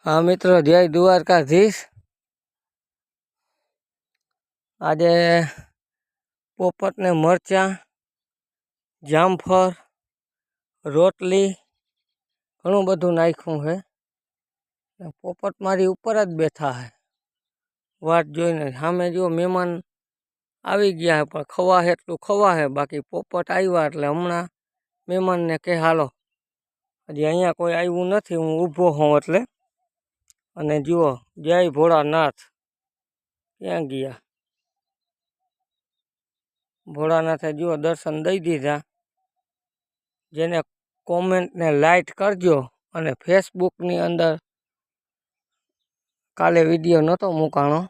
हाँ मित्रों, जय द्वारकाधीश। आज पोपट ने मरचा, जामफर, रोटली घणुं बधुं नाख्युं है। पोपट मारी ऊपर ज बैठा है वाट जोईने। सामे जो मेहमान आवी गया है पण खवा है एटलुं खवा है, बाकी पोपट आव्या एटले हमणां मेहमान ने के हालो। हजी अहींया कोई आव्युं नथी, हूँ ऊभो हों एटले। अने जुओ जय भोळानाथ क्यां गया। भोळानाथे जुओ दर्शन दई दीधा। जेने कॉमेंट ने लाइक करजो अने फेसबुक नी अंदर काले विडियो नतो मुकाणो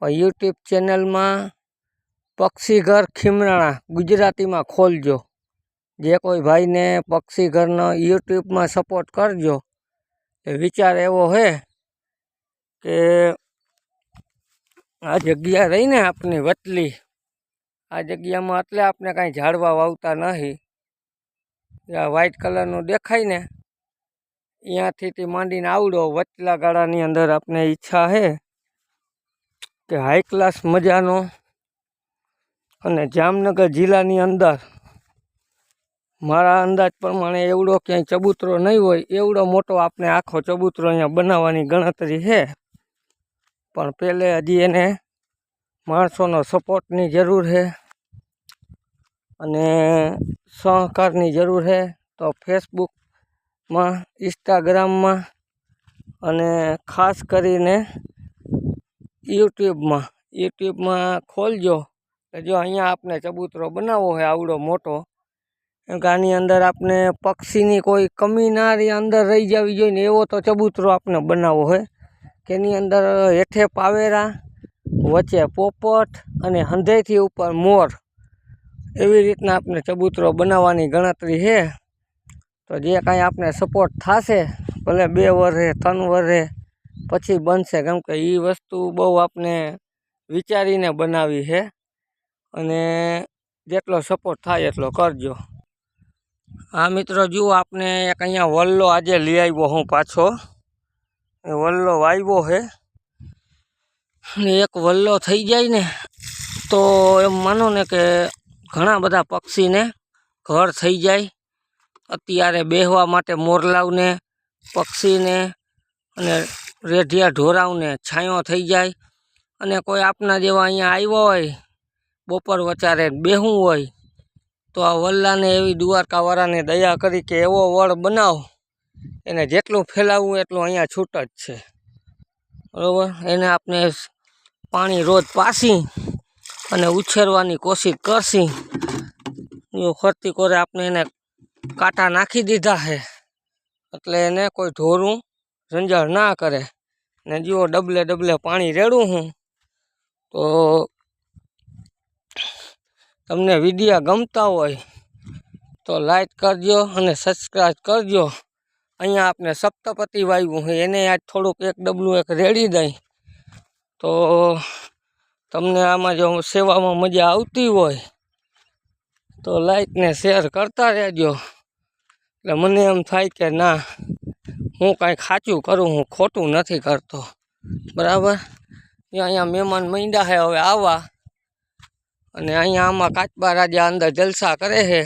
पण यूट्यूब चेनल में पक्षीघर खीमराणा गुजराती में खोलजो। जे कोई भाई ने पक्षीघर न यूट्यूब में सपोर्ट करजो। विचार एवो है कि आ जग्या रही ने अपनी वतली, आ जग्या में एटले आपने कई झाड़वा वावता नहीं। व्हाइट कलर नु देखाय ने यहाँ थी मांडीने आवड़ो वचला गाड़ा नी अंदर अपने इच्छा है कि हाई क्लास मजानो अने जामनगर जिला नी अंदर मारा अंदाज प्रमाणे एवड़ो क्यांय चबूतरो नहीं होय एवड़ो मोटो आपने आखो चबूतरो अहींया बनाववानी गणतरी है। पण पहले हजी एने माणसोनो सपोर्टनी जरूर है अने सहकारनी जरूर है। तो फेसबुक में, इंस्टाग्राम में अने खास करीने यूट्यूब में खोलजो। जो अहींया आपने चबूतरो बनावो है आवड़ो मोटो, आनी अंदर आपने पक्षी कोई कमी ना रही अंदर रही जावी जोईए एवो तो चबूतरो आपने बनावो है कि नी अंदर हेठे पावेरा, वच्चे पोपट अने हंधेथी ऊपर मोर, एवी रीतना आपने चबूतरो बनाववानी गणतरी है। तो जे कांई आपने सपोर्ट थाशे भले 2 वर्षे 3 वर्षे पछी बनशे, केम के ई वस्तु बहु आपने विचारीने बनावी है अने जेटलो सपोर्ट थाय एटलो करजो। हाँ मित्रों, जुओ आपने एक अहींया वल्लो आज लई आव्यो हूँ पाछो। वल्लो वाव्यो है एक वल्लो थई जाय ने तो एम मानो ने के घणा बधा पक्षी ने घर थई जाय। अत्यारे बेहवा माटे मोरलाव ने पक्षी ने अने रेढिया ढोराव ने छायो थई जाय। अने कोई आपना जेवा अहींया आव्या होय बपोर वचारे बेहूं होय तो आ वल्ला ने एवी द्वारकावाळा ने दया करी के एवो वड़ बनाव एने जेटलुं फैलावવું એટલું अहींया छूट ज छे। बरोबर, एने आपने पाणी रोज पासी अने उछेरवानी कोशिश करशी। जो फरती कोरे आपने एने कांटा नाखी दीधा है एटले एने कोई ढोरूं रंजाड़ ना करे। ने जो डबले डबले पाणी रेड़ू हूँ। तो तमने विडिया गमता होय तो लाइक करजो अने सब्सक्राइब करजो। अहींया आपने सप्तपति वाव्युं है एने आज थोड़ुंक एक डबलुं एक रेड़ी दई तो तमने आमां जो सेवामां मजा आवती होय तो लाइक ने शेर करता रहेजो। એટલે મને એમ થાય કે ના હું કાંઈ ખાચું કરું, હું ખોટું નથી કરતો। બરાબર, અહીંયા મહેમાન મંડ્યા છે હવે આવવા અને અહીંયા આમાં કાચબા રાજા અંદર જલસા કરે છે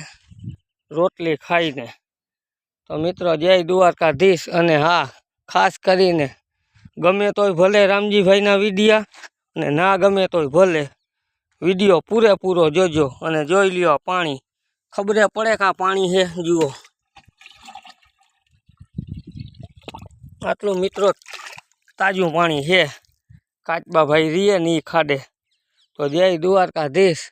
રોટલી ખાઈને। તો મિત્રો જય દ્વારકાધીશ। અને હા, ખાસ કરીને ગમે તોય ભલે રામજીભાઈના વિડિયા અને ના ગમે તોય ભલે વિડિયો પૂરેપૂરો જોજો અને જોઈ લ્યો પાણી। ખબરે પડે કે આ પાણી છે। જુઓ આટલું મિત્રો તાજું પાણી છે। કાચબા ભાઈ રીએ ની ખાડે। તો જય દ્વારકાધીશ।